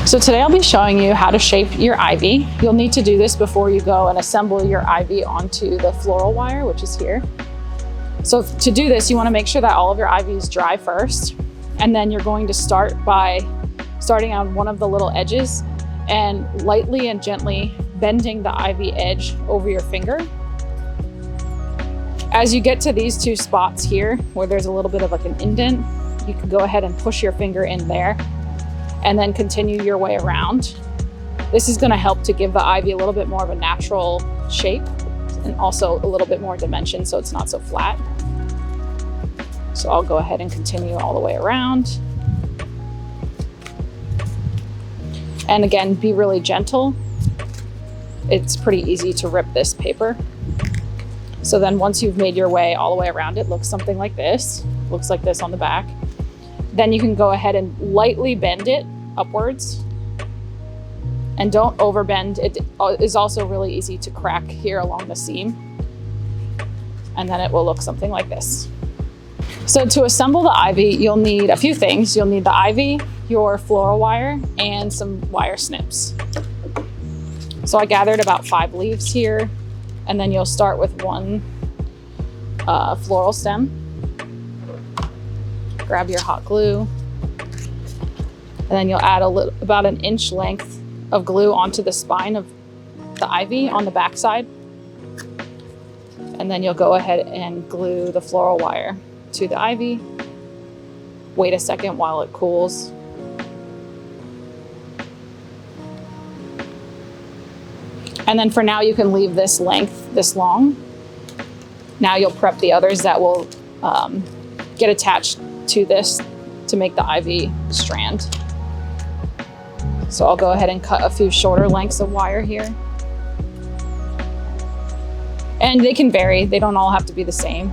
So today I'll be showing you how to shape your ivy. You'll need to do this before you go and assemble your ivy onto the floral wire, which is here. So to do this, you want to make sure that all of your ivy is dry first. And then you're going to start by starting on one of the little edges and lightly and gently bending the ivy edge over your finger. As you get to these two spots here, where there's a little bit of like an indent, you can go ahead and push your finger in there and then continue your way around. This is going to help to give the ivy a little bit more of a natural shape and also a little bit more dimension so it's not so flat. So I'll go ahead and continue all the way around. And again, be really gentle. It's pretty easy to rip this paper. So then once you've made your way all the way around, it looks something like this. Looks like this on the back. Then you can go ahead and lightly bend it upwards. And don't overbend. It is also really easy to crack here along the seam. And then it will look something like this. So to assemble the ivy, you'll need a few things. You'll need the ivy, your floral wire, and some wire snips. So I gathered about 5 leaves here. And then you'll start with one floral stem. Grab your hot glue. And then you'll add about an inch length of glue onto the spine of the ivy on the back side. And then you'll go ahead and glue the floral wire to the ivy. Wait a second while it cools. And then for now, you can leave this length this long. Now you'll prep the others that will get attached to this to make the ivy strand. So I'll go ahead and cut a few shorter lengths of wire here. And they can vary, they don't all have to be the same.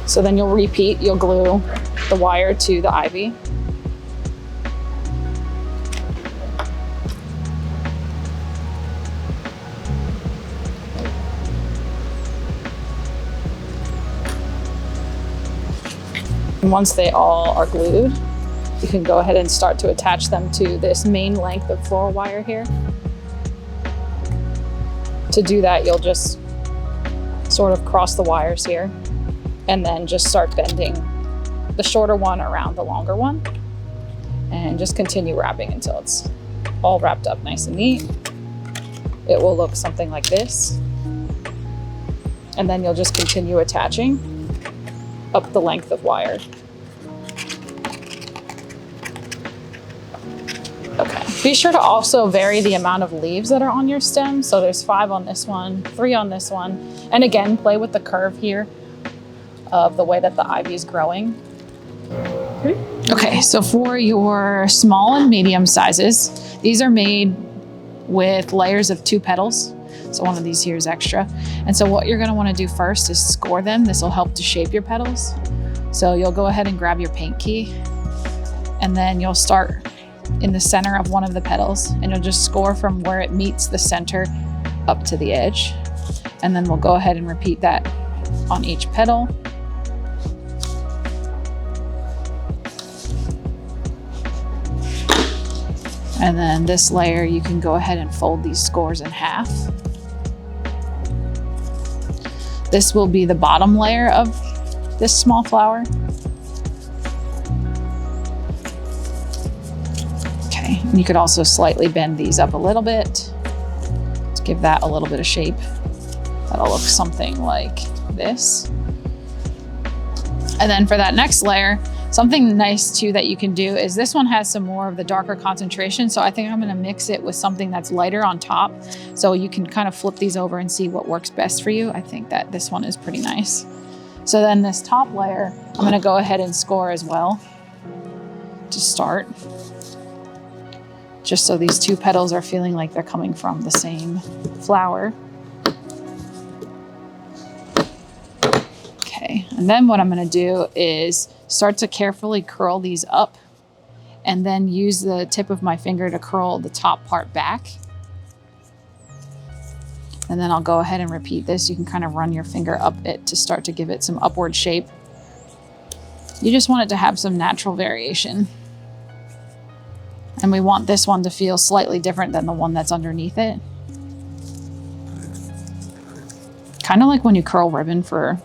So then you'll repeat, you'll glue the wire to the ivy. And once they all are glued, you can go ahead and start to attach them to this main length of floral wire here. To do that, you'll just sort of cross the wires here and then just start bending the shorter one around the longer one and just continue wrapping until it's all wrapped up nice and neat. It will look something like this. And then you'll just continue attaching up the length of wire. Okay, be sure to also vary the amount of leaves that are on your stem. So there's 5 on this one, 3 on this one. And again, play with the curve here of the way that the ivy is growing. Okay, so for your small and medium sizes, these are made with layers of 2 petals. So one of these here is extra. And so what you're gonna wanna do first is score them. This will help to shape your petals. So you'll go ahead and grab your paint key and then you'll start in the center of one of the petals and you'll just score from where it meets the center up to the edge. And then we'll go ahead and repeat that on each petal. And then this layer, you can go ahead and fold these scores in half. This will be the bottom layer of this small flower. Okay, and you could also slightly bend these up a little bit to give that a little bit of shape. That'll look something like this. And then for that next layer, something nice too that you can do is this one has some more of the darker concentration. So I think I'm gonna mix it with something that's lighter on top. So you can kind of flip these over and see what works best for you. I think that this one is pretty nice. So then this top layer, I'm gonna go ahead and score as well to start. Just so these 2 petals are feeling like they're coming from the same flower. Okay, and then what I'm gonna do is start to carefully curl these up and then use the tip of my finger to curl the top part back. And then I'll go ahead and repeat this. You can kind of run your finger up it to start to give it some upward shape. You just want it to have some natural variation. And we want this one to feel slightly different than the one that's underneath it. Kind of like when you curl ribbon for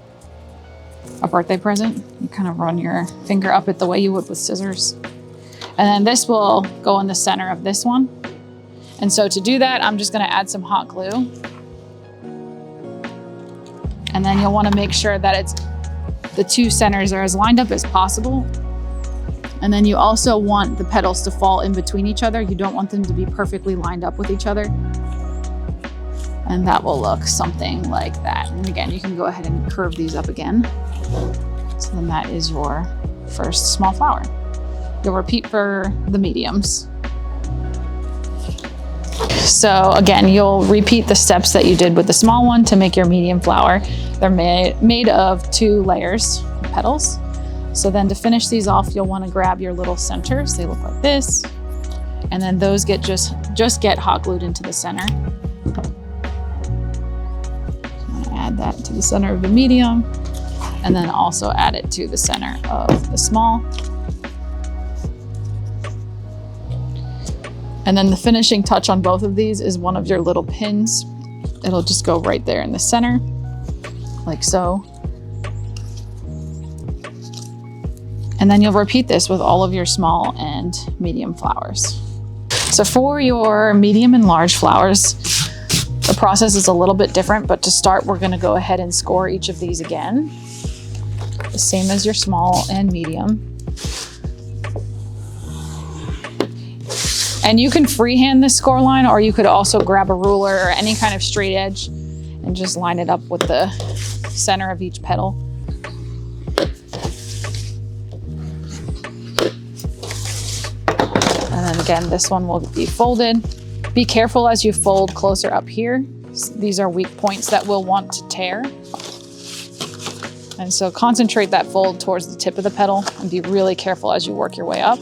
a birthday present. You kind of run your finger up it the way you would with scissors. And then this will go in the center of this one. And so to do that, I'm just gonna add some hot glue. And then you'll wanna make sure that the two centers are as lined up as possible. And then you also want the petals to fall in between each other. You don't want them to be perfectly lined up with each other. And that will look something like that. And again, you can go ahead and curve these up again. So then that is your first small flower. You'll repeat for the mediums. So again, you'll repeat the steps that you did with the small one to make your medium flower. They're made of 2 layers of petals. So then to finish these off, you'll want to grab your little centers. They look like this. And then those get just get hot glued into the center. I'm gonna add that to the center of the medium, and then also add it to the center of the small. And then the finishing touch on both of these is one of your little pins. It'll just go right there in the center, like so. And then you'll repeat this with all of your small and medium flowers. So for your medium and large flowers, the process is a little bit different, but to start, we're gonna go ahead and score each of these again, the same as your small and medium. And you can freehand this score line, or you could also grab a ruler or any kind of straight edge and just line it up with the center of each petal. And then again, this one will be folded. Be careful as you fold closer up here. These are weak points that we'll want to tear. And so concentrate that fold towards the tip of the petal and be really careful as you work your way up.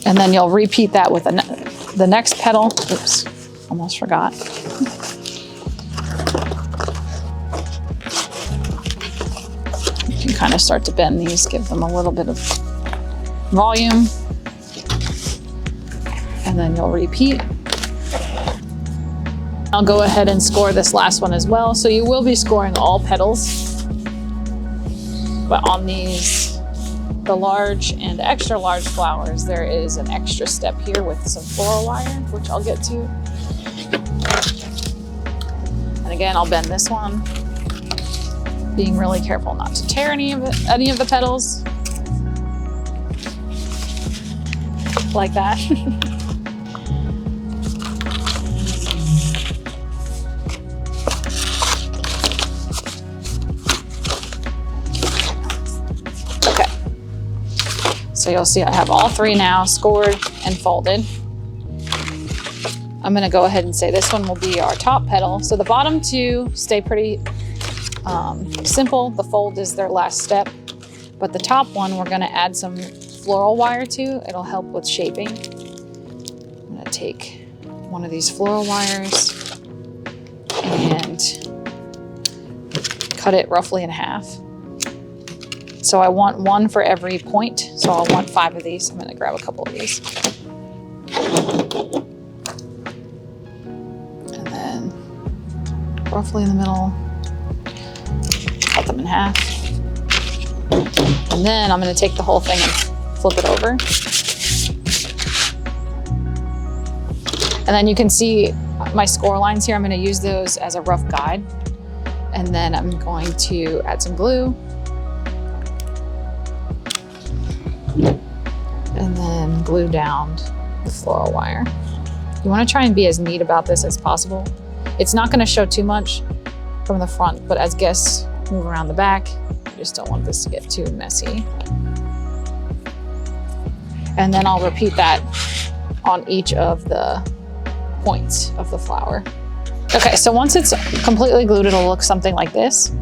And then you'll repeat that with the next petal. Oops, almost forgot. You can kind of start to bend these, give them a little bit of volume. And then you'll repeat. I'll go ahead and score this last one as well. So you will be scoring all petals, but on these, the large and extra large flowers, there is an extra step here with some floral wire, which I'll get to. And again, I'll bend this one, being really careful not to tear any of the petals. Like that. So you'll see I have all 3 now scored and folded. I'm gonna go ahead and say this one will be our top petal. So the bottom 2 stay pretty simple. The fold is their last step, but the top one we're gonna add some floral wire to. It'll help with shaping. I'm gonna take one of these floral wires and cut it roughly in half. So I want 1 for every point. So I'll want 5 of these. I'm gonna grab a couple of these. And then roughly in the middle, cut them in half. And then I'm gonna take the whole thing and flip it over. And then you can see my score lines here. I'm gonna use those as a rough guide. And then I'm going to add some glue. And then glue down the floral wire. You want to try and be as neat about this as possible. It's not going to show too much from the front, but as guests move around the back, you just don't want this to get too messy. And then I'll repeat that on each of the points of the flower. Okay, so once it's completely glued, it'll look something like this.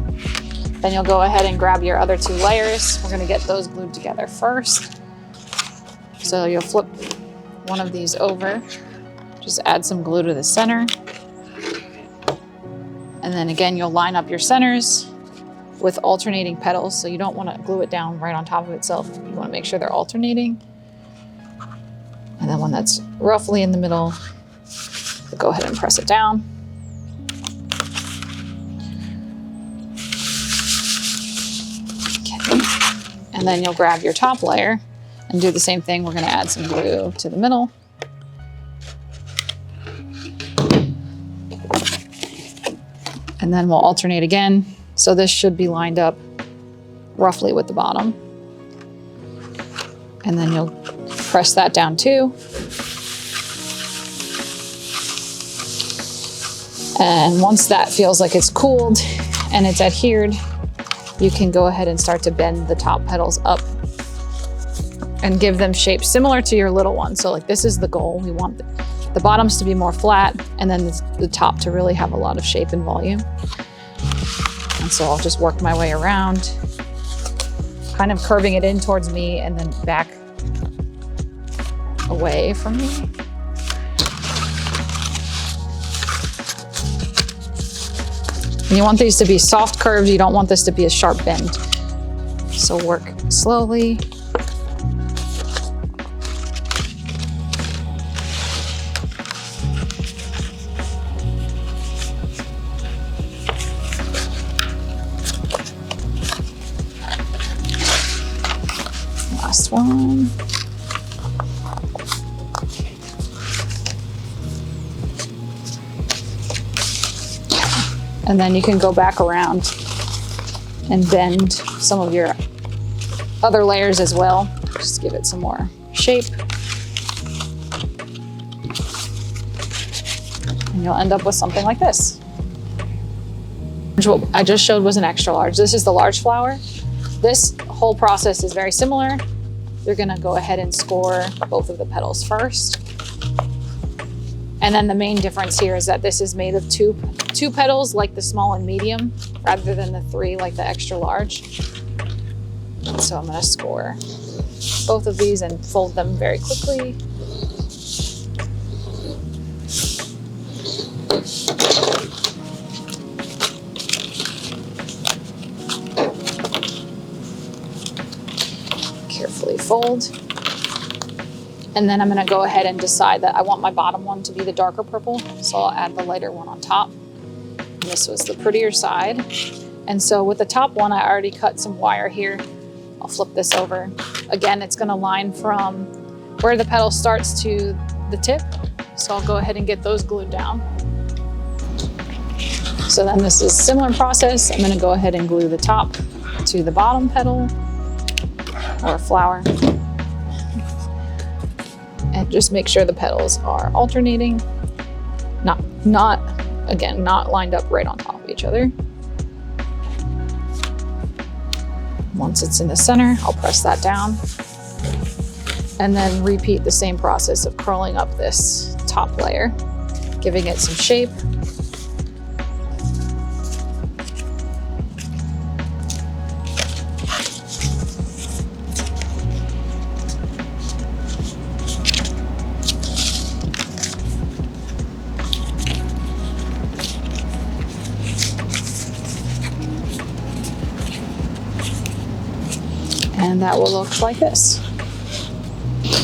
Then you'll go ahead and grab your other 2 layers. We're gonna get those glued together first. So you'll flip one of these over, just add some glue to the center. And then again, you'll line up your centers with alternating petals. So you don't want to glue it down right on top of itself. You want to make sure they're alternating. And then when that's roughly in the middle, go ahead and press it down. Okay. And then you'll grab your top layer and do the same thing. We're going to add some glue to the middle. And then we'll alternate again. So this should be lined up roughly with the bottom. And then you'll press that down too. And once that feels like it's cooled and it's adhered, you can go ahead and start to bend the top petals up and give them shape similar to your little one. So like this is the goal. We want the bottoms to be more flat and then the top to really have a lot of shape and volume. And so I'll just work my way around, kind of curving it in towards me and then back away from me. And you want these to be soft curves. You don't want this to be a sharp bend. So work slowly. Last one. And then you can go back around and bend some of your other layers as well. Just give it some more shape. And you'll end up with something like this. What I just showed was an extra large. This is the large flower. This whole process is very similar. You're gonna go ahead and score both of the petals first. And then the main difference here is that this is made of two petals like the small and medium rather than the 3 like the extra large. So I'm gonna score both of these and fold them very quickly. Carefully fold. And then I'm gonna go ahead and decide that I want my bottom one to be the darker purple. So I'll add the lighter one on top. And this was the prettier side. And so with the top one, I already cut some wire here. I'll flip this over. Again, it's gonna line from where the petal starts to the tip. So I'll go ahead and get those glued down. So then this is a similar process. I'm gonna go ahead and glue the top to the bottom petal or flower. And just make sure the petals are alternating, not lined up right on top of each other. Once it's in the center, I'll press that down and then repeat the same process of curling up this top layer, giving it some shape. And that will look like this.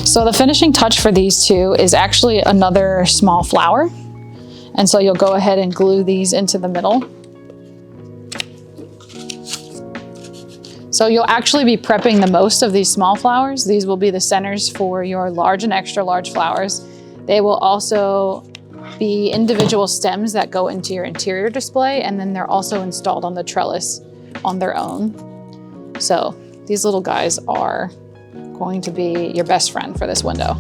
So the finishing touch for these 2 is actually another small flower. And so you'll go ahead and glue these into the middle. So you'll actually be prepping the most of these small flowers. These will be the centers for your large and extra large flowers. They will also be individual stems that go into your interior display, and then they're also installed on the trellis on their own. So these little guys are going to be your best friend for this window.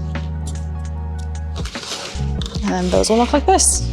And then those will look like this.